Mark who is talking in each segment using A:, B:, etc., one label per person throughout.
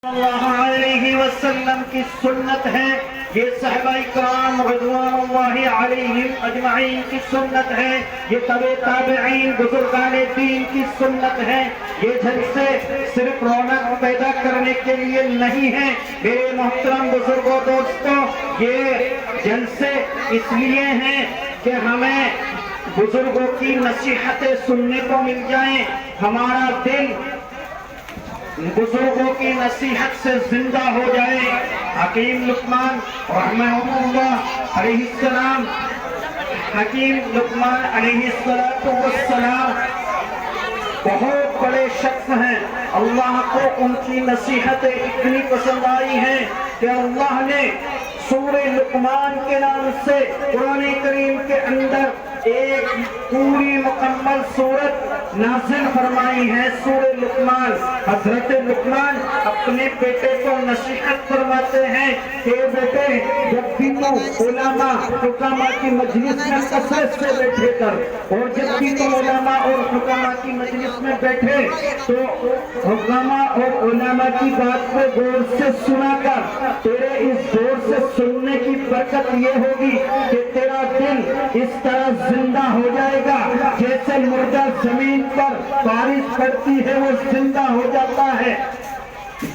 A: اللہ علیہ وسلم کی سنت ہے، یہ صحابہ کرام رضوان اللہ علیہم اجمعین کی سنت ہے، یہ تبع تابعین بزرگان دین کی سنت ہے۔ یہ جلسے صرف رونق پیدا کرنے کے لیے نہیں ہیں میرے محترم بزرگوں دوستوں، یہ جلسے اس لیے ہیں کہ ہمیں بزرگوں کی نصیحتیں سننے کو مل جائیں، ہمارا دل بزرگوں کی نصیحت سے زندہ ہو جائے۔ حکیم لقمان رحمہ اللہ علیہ السلام، حکیم لقمان علیہ السلام بہت بڑے شخص ہیں، اللہ کو ان کی نصیحتیں اتنی پسند آئی ہیں کہ اللہ نے سورہ لقمان کے نام سے قرآن کریم کے اندر ایک پوری مکمل سورت نازل فرمائی ہے، سورہ لقمان۔ حضرت لقمان اپنے بیٹے کو نصیحت فرماتے ہیں کہ بیٹے جب بھی تو علماء حکماء کی مجلس میں کثرت سے بیٹھے کر، اور جب بھی تو علماء اور حکماء کی مجلس میں بیٹھے تو حکماء اور علماء کی بات کو غور سے سنا کر، تیرے اس غور سے سننے کی برکت یہ ہوگی کہ تیرا دل اس طرح زندہ ہو جائے گا جیسے مردہ زمین پر بارش پڑتی ہے وہ زندہ ہو جاتا ہے،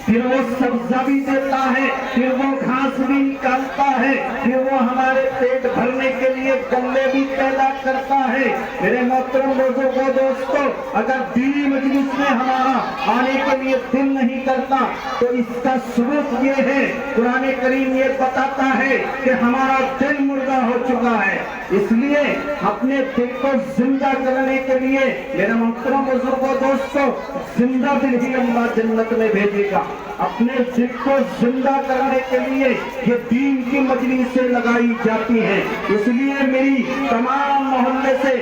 A: پھر وہ سبزہ بھی دیتا ہے، پھر وہ گھاس بھی نکالتا ہے، پھر وہ ہمارے پیٹ بھرنے کے لیے گلے بھی پیدا کرتا ہے۔ میرے محترم بزرگوں دوستوں، اگر دینی مجلس میں ہمارا آنے کے لیے دل نہیں کرتا تو اس کا ثبوت یہ ہے، قرآن کریم یہ بتاتا ہے کہ ہمارا دل مردہ ہو چکا ہے۔ اس لیے اپنے دل کو زندہ کرنے کے لیے میرے محترم بزرگوں دوستوں، زندہ دل ہی اللہ جنت میں بھیجے گا۔ اپنے دل کو زندہ کرنے کے لیے یہ دین کی مجلسیں لگائی جاتی ہیں۔ اس لیے میری تمام محلے سے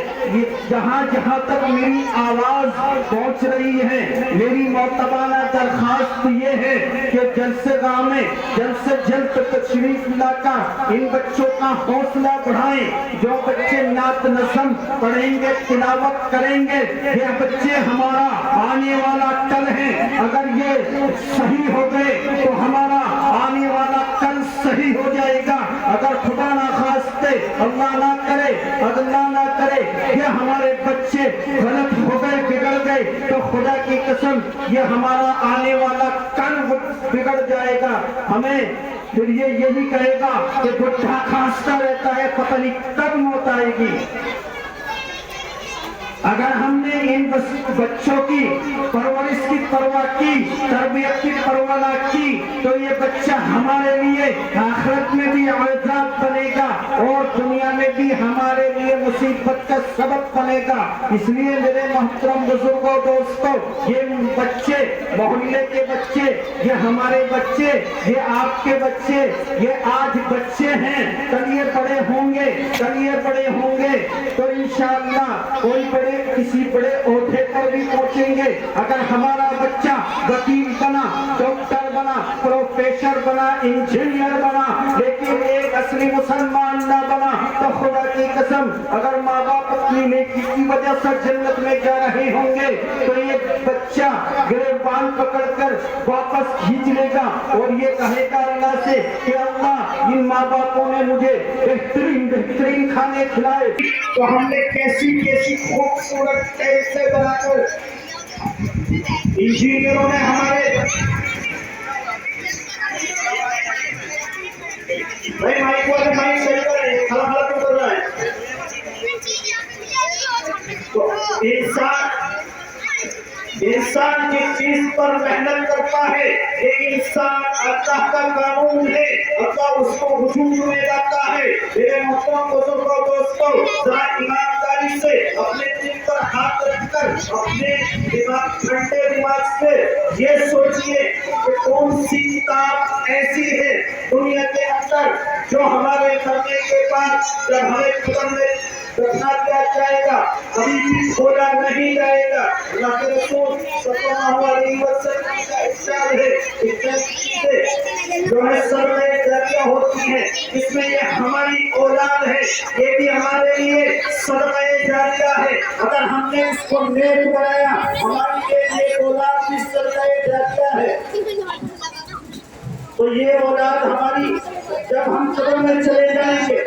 A: جہاں جہاں تک میری آواز پہنچ رہی ہے، میری معتبانہ درخواست یہ ہے کہ جلسے گاہ میں جلد سے جلد تشریف لا کر ان بچوں کا حوصلہ بڑھائیں۔ جو بچے نعت نظم پڑھیں گے، تلاوت کریں گے، یہ بچے ہمارا آنے والا کل ہے۔ اگر یہ صحیح ہو گئے تو ہمارا آنے والا کل صحیح ہو جائے گا۔ اگر خدا نہ خواستہ، اللہ نہ کرے، اللہ نہ کرے، یہ ہمارے بچے غلط ہو گئے، بگڑ گئے تو خدا کی قسم یہ ہمارا آنے والا کل بگڑ جائے گا۔ ہمیں پھر یہ یہی کہے گا کہ بڈھا کھانستا رہتا ہے، پتہ نہیں کب موت آئے گی۔ اگر ہم نے ان بچوں کی پرورش کی پرواہ کی، تربیت کی پرواہ نہ کی تو یہ بچہ ہمارے لیے آخرت میں بھی عذاب بنے گا اور دنیا میں بھی ہمارے لیے مصیبت کا سبب بنے گا۔ اس لیے میرے محترم بزرگوں دوستوں، یہ بچے محلے کے بچے، یہ ہمارے بچے، یہ آپ کے بچے، یہ آج بچے ہیں، کل یہ بڑے ہوں گے، کل یہ بڑے ہوں گے تو انشاءاللہ کوئی کسی بڑے عہدے پر بھی پہنچیں گے۔ اگر ہمارا بچہ وکیل بنا، ڈاکٹر بنا، پروفیسر بنا، انجینئر بنا، لیکن ایک اصلی مسلمان نہ بنا تو خدا کی قسم اگر ماں باپ اپنی نیکی کی وجہ سے جنت میں جا رہے ہوں گے تو یہ بچہ گریبان پکڑ کر واپس کھینچ لے گا اور یہ کہے گا اللہ سے کہ اللہ ان ماں باپوں نے مجھے بہترین کھانے کھلائے تو ہم نے کیسی خوبصورت سے بنا کر انجینئروں نے ہمارے تو انسان جس چیز پر محنت کرتا ہے، ایک انسان اللہ کا قانون ہے، اللہ اس کو وجود میں لاتا ہے۔ میرے محترم بزرگوں دوستوں، ذرا ایمانداری سے اپنے دل پر ہاتھ رکھ کر اپنے ٹھنڈے دماغ سے یہ سوچئے کہ کون سی کتاب ایسی ہے دنیا کے اندر جو ہمارے مرنے کے بعد جب ہمیں قبر میں رکھا جائے گا کبھی بھی کھولا نہیں جائے گا۔ اللہ کے رسول صلی اللہ علیہ وسلم کا ارشاد ہے جو ہے سرمایہ جاریہ ہوتی ہے، اس میں یہ ہماری اولاد ہے، یہ بھی ہمارے لیے سرمایہ جاریہ ہے۔ اگر ہم نے اس کو نیک بنایا ہمارے لیے اولاد بھی سرمایہ جاریہ ہے۔ تو یہ اولاد ہماری جب ہم قبر میں چلے جائیں گے،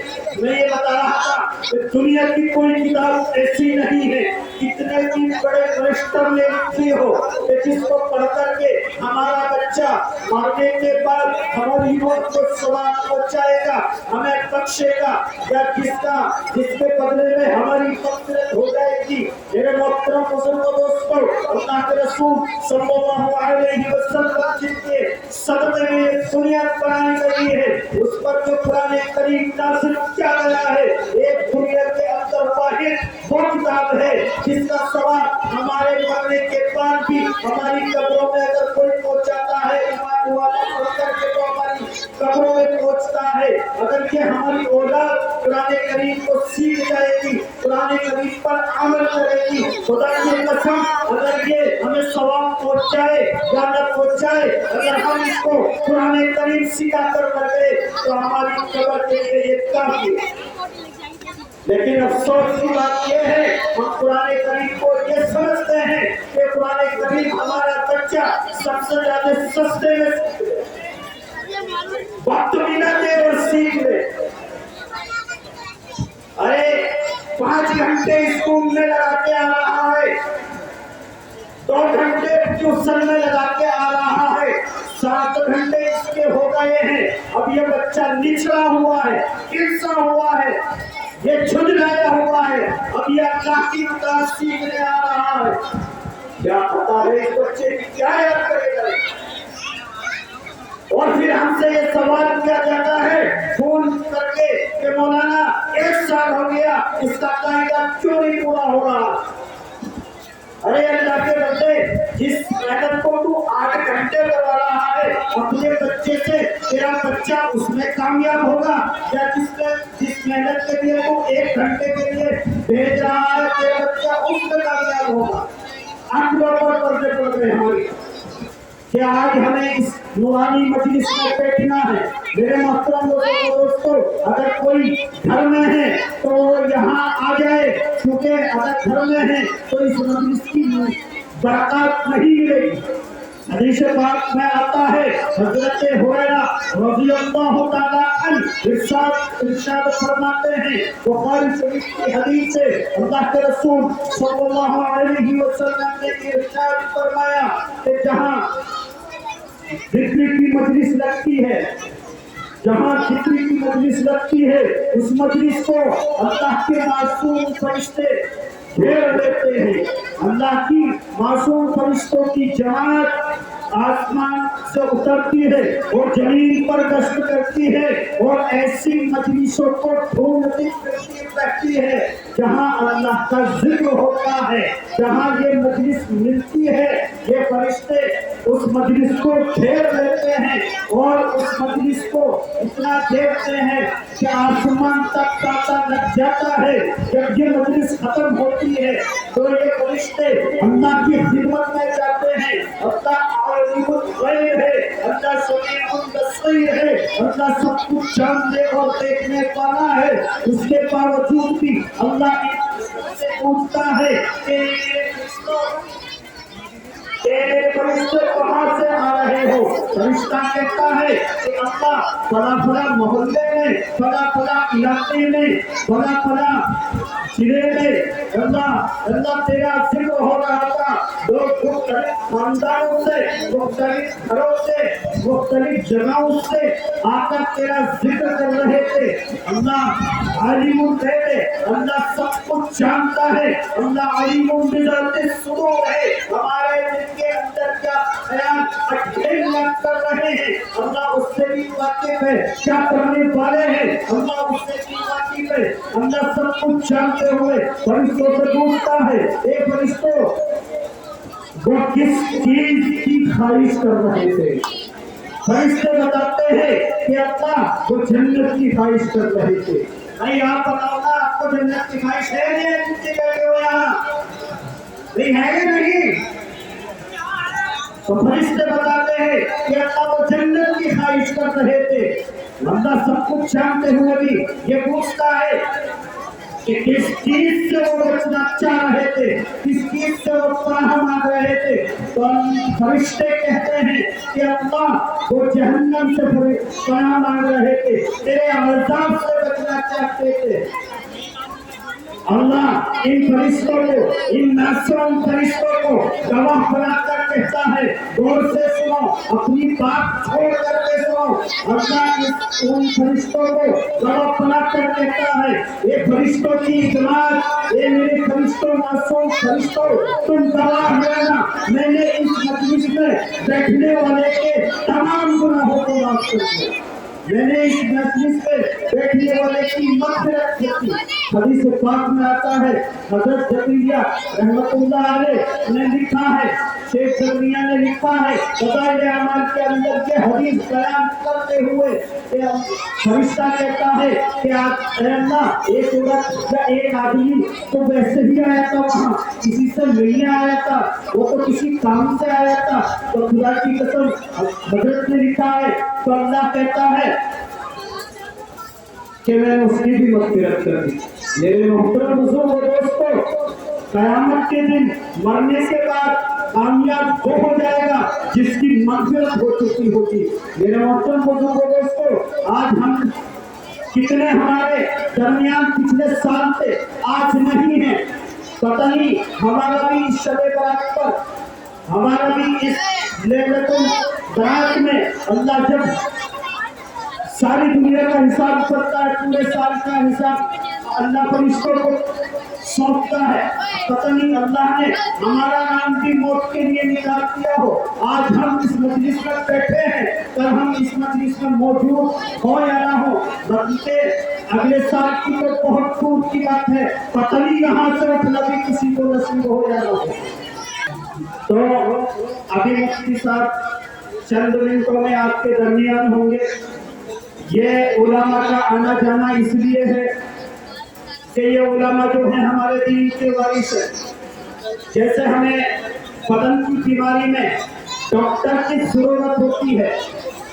A: میں یہ بتا رہا تھا کہ دنیا کی کوئی کتاب ایسی نہیں ہے کتنے بھی بڑے فرشتوں نے لکھی ہو کہ جس کو پڑھ کر کے ہمارا بچہ مرنے کے بعد ہماری موت کو ثواب پہنچائے گا، ہمیں بخشے گا، یا جس کے بدلے میں ہماری مغفرت ہو جائے گی۔ میرے محترم بزرگوں دوستوں، اللہ کے رسول صلی اللہ علیہ وسلم جن کے صدقے میں یہ دنیا بنائی گئی ہے، اس پر جو قرآن کریم نازل کیا گیا ہے، ایک دنیا کے اندر واحد وہ کتاب ہے جس کا ثواب ہمارے مرنے کے بعد بھی ہماری قبروں میں اگر کوئی پہنچاتا ہے، ایمان والا پڑھ کر کے تو ہماری قبروں میں پہنچتا ہے۔ اگر یہ ہماری اولاد قرآن کریم کو سیکھ جائے گی، قرآن کریم پر عمل کرے گی، خدا کی قسم اگر یہ ہمیں ثواب پہنچائے یا نہ پہنچائے، اگر ہم اس کو قرآن کریم سکھا کر گئے تو ہماری قبر کے لیے یہ کافی ہے۔ لیکن افسوس کی بات یہ ہے ہم قرآن کریم کو یہ سمجھتے ہیں کہ قرآن کریم ہمارا بچہ سب سے زیادہ سستے میں وقت بھی نہ دے اور سیکھ لے۔ ارے 5 گھنٹے اسکول میں لگا کے آ رہا ہے، 2 گھنٹے ٹیوشن میں لگا کے آ رہا ہے، 7 گھنٹے اس کے ہو گئے ہیں، اب یہ بچہ نچلا ہوا ہے، گرسا ہوا ہے، یہ جھنجھلایا ہوا ہے، اب یہ اللہ کی کتاب سیکھنے آ رہا ہے۔ کیا پتا ہے اس بچے کی کیا یاد کرے گا؟ اور پھر ہم سے یہ سوال کیا جاتا ہے فون کر کے کہ مولانا 1 سال ہو گیا، اس کا قاعدہ کیوں نہیں پورا ہو رہا؟ ارے اللہ کے بندے، جس محنت کو تو 8 گھنٹے کروا رہا ہے اپنے بچے سے، تیرا بچہ اس میں کامیاب ہوگا، یا جس محنت کے لیے تو 1 گھنٹے کے لیے بھیج رہا ہے تیرا بچہ اس میں کامیاب ہوگا؟ اکبر پر پردے پڑ گئے ہماری کہ آج ہمیں اس نورانی مجلس میں بیٹھنا ہے۔ میرے محترم دوستوں، اگر کوئی گھر میں ہے تو یہاں آ جائے، کیونکہ اگر گھر میں ہے تو اس مجلس کی برکات نہیں ملے گی۔ حدیث پاک میں آتا ہے، حضرت ہریرہ رضی اللہ تعالیٰ عنہ ارشاد فرماتے ہیں، بخاری شریف کی حدیث ہے، اللہ کے رسول صلی اللہ علیہ وسلم نے ارشاد فرمایا کہ جہاں ذکر کی مجلس لگتی ہے، جہاں ذکر کی مجلس لگتی ہے، اس مجلس کو اللہ کے معصوم فرشتے گھیر لیتے ہیں۔ اللہ کی معصوم فرشتوں کی جماعت آسمان سے اترتی ہے اور زمین پر گشت کرتی ہے اور ایسی مجلسوں کو ڈھونڈتی پھرتی رہتی ہے جہاں اللہ کا ذکر ہوتا ہے، جہاں یہ مجلس ملتی ہے۔ یہ فرشتے اس مجلس کو گھیر لیتے ہیں اور اس مجلس کو اتنا دیکھتے ہیں کہ آسمان تک تاتا لگ جاتا ہے۔ جب یہ مجلس ختم ہوتی ہے تو یہ فرشتے اللہ کی خدمت میں جاتے ہیں۔ اللہ عالم الغیب ہے، اللہ سمیع البصیر ہے، اللہ سب کچھ جاننے اور دیکھنے والا ہے، اس کے باوجود بھی اللہ سے پوچھتا ہے کہ فرشتے کہاں سے آ رہے ہو؟ فرشتہ کہتا ہے کہ اللہ فلاں فلاں محلے میں، فلاں فلاں علاقے میں، فلاں فلاں ضلع میں اللہ تیرا ذکر ہو رہا تھا، لوگ مختلف خاندانوں سے، مختلف گھروں سے، مختلف جگہوں سے آ کر تیرا ذکر کر رہے تھے۔ اللہ علیم الغیب ہے، اللہ سب کچھ جانتا ہے، اللہ علیم بذات الصدور ہے، ہمارے دل کے اندر کیا خیال اٹھیلا کر رہے ہیں اللہ اس سے بھی واقف ہے، کیا کرنے والے ہیں اللہ اس سے بھی واقف ہے۔ اللہ سب کچھ جانتے ہوئے فرشتوں سے پوچھتا ہے، اے فرشتوں وہ کس چیز کی خواہش کر رہے تھے؟ فرشتے بتاتے ہیں کہ اللہ وہ جنت کی خواہش کر رہے تھے۔ نہیں آپ بتاؤ نا، آپ کو جنت کی خواہش ہے نہیں؟ کتنے بیٹھے ہو یہاں؟ نہیں ہے یا نہیں؟ تو فرشتے بتاتے ہیں کہ اللہ وہ جنت کی خواہش کر رہے تھے۔ اللہ سب کچھ جانتے ہوئے بھی یہ پوچھتا ہے کہ کس چیز سے وہ بچنا چاہ رہے تھے، کس چیز سے وہ پناہ مانگ رہے تھے، تو فرشتے کہتے ہیں کہ اللہ وہ جہنم سے پناہ مانگ رہے تھے، تیرے عذاب سے بچنا چاہتے تھے۔ اللہ ان فرشتوں کو، ان معصوم فرشتوں کو گواہ بنا کر کہتا ہے، غور سے سنو، اپنی بات چھوڑ کر کے سنو۔ اللہ ان فرشتوں کو گواہ بنا کر کہتا ہے، یہ فرشتوں کی جماعت، یہ میرے فرشتوں، معصوم فرشتوں، تم گواہ رہنا، میں نے اس مجلس میں بیٹھنے والے کے تمام گناہوں کو معاف کر دیا، میں نے اس مجلس میں بیٹھنے والے کی مغفرت کی۔ حدیث پاک میں آتا ہے، حضرت زکریا رحمت اللہ علیہ نے لکھا ہے، شیخ زکریا نے لکھا ہے فضائل اعمال کے اندر یہ حدیث بیان کرتے ہوئے کہ فرشتہ کہتا ہے کہ اے اللہ ایک عورت یا ایک آدمی تو ویسے ہی آیا تھا، وہاں کسی سے ملنے آیا تھا، وہ تو کسی کام سے آیا تھا، تو خدا کی قسم حضرت نے لکھا ہے تو اللہ کہتا ہے کہ میں نے اس کی بھی مغفرت کر دی۔ میرے محترم بزرگ و دوستو، قیامت کے دن مرنے کے بعد کامیاب وہ ہو جائے گا جس کی مغفرت ہو چکی ہوگی۔ میرے محترم بزرگ و دوستو، آج ہم کتنے ہمارے درمیان پچھلے سال سے آج نہیں ہیں، پتہ نہیں ہمارا بھی اس شب برات پر، ہمارا بھی اس لیلۃ البرات میں اللہ جب ساری دنیا کا حساب کرتا ہے، پورے سال کا حساب اللہ فرشتوں کو سونپتا ہے، پتہ نہیں اللہ نے ہمارا نام بھی موت کے لیے نکال دیا ہو۔ آج ہم اس مجلس میں بیٹھے ہیں، کل ہم اس مجلس میں موجود ہو یا نہ ہو، بلکہ اگلے سال کی تو بہت دور کی بات ہے، پتہ نہیں یہاں سے اٹھنا بھی کسی کو نصیب ہو یا نہ ہو۔ تو ابھی مفتی صاحب چند منٹوں میں آپ کے درمیان ہوں گے۔ یہ علماء کا آنا جانا اس لیے ہے کہ یہ علماء جو ہیں ہمارے دین کے وارث ہیں۔ جیسے ہمیں بدن کی بیماری میں ڈاکٹر کی ضرورت ہوتی ہے،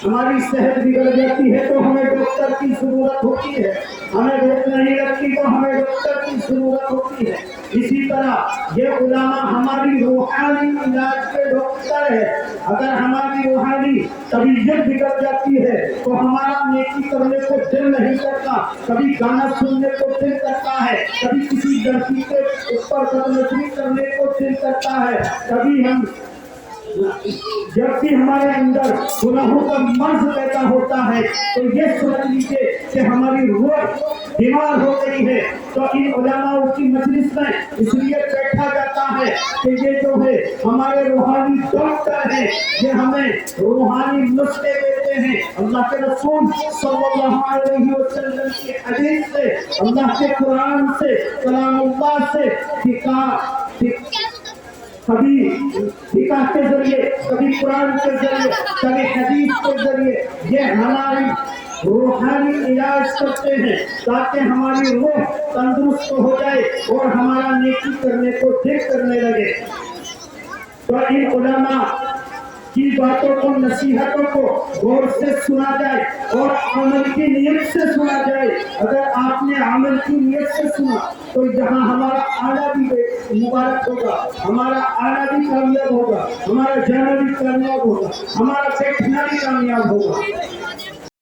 A: ہماری صحت بگڑ جاتی ہے تو ہمیں ڈاکٹر کی ضرورت ہوتی ہے، ہمیں بھوک نہیں لگتی تو ہمیں ڈاکٹر کی ضرورت ہوتی ہے۔ اسی طرح یہ علماء ہماری روحانی علاج کے ڈاکٹر ہے۔ اگر ہماری روحانی طبیعت بگڑ جاتی ہے تو ہمارا نیکی کرنے کو دل نہیں کرتا، کبھی گانا سننے کو دل کرتا ہے، کبھی کسی لڑکی کے اوپر بدنظری کرنے کو دل کرتا ہے، کبھی ہم جب بھی ہمارے اندر گناہوں کا مرض پیدا ہوتا ہے تو یہ سمجھ لیجیے کہ ہماری روح بیمار ہو گئی ہے۔ تو ان علماء کی مجلس میں اس لیے بیٹھا جاتا ہے کہ یہ جو ہے ہمارے روحانی ڈاکٹر ہیں، یہ ہمیں روحانی نسخے دیتے ہیں۔ اللہ کے رسول صلی اللہ علیہ وسلم کی حدیث سے، اللہ کے قرآن سے، کلام اللہ سے کبھی نکاح کے ذریعے، کبھی قرآن کے ذریعے، کبھی حدیث کے ذریعے یہ ہماری روحانی علاج کرتے ہیں تاکہ ہماری روح تندرست ہو جائے اور ہمارا نیکی کرنے کو دل کرنے لگے۔ تو ان علماء کی باتوں کو، نصیحتوں کو غور سے سنا جائے اور عمل کی نیت سے سنا جائے۔ اگر آپ نے عمل کی نیت سے سنا تو یہاں ہمارا آنا بھی مبارک ہوگا، ہمارا آنا بھی کامیاب ہوگا، ہمارا جانا بھی کامیاب ہوگا، ہمارا بیٹھنا بھی کامیاب ہوگا۔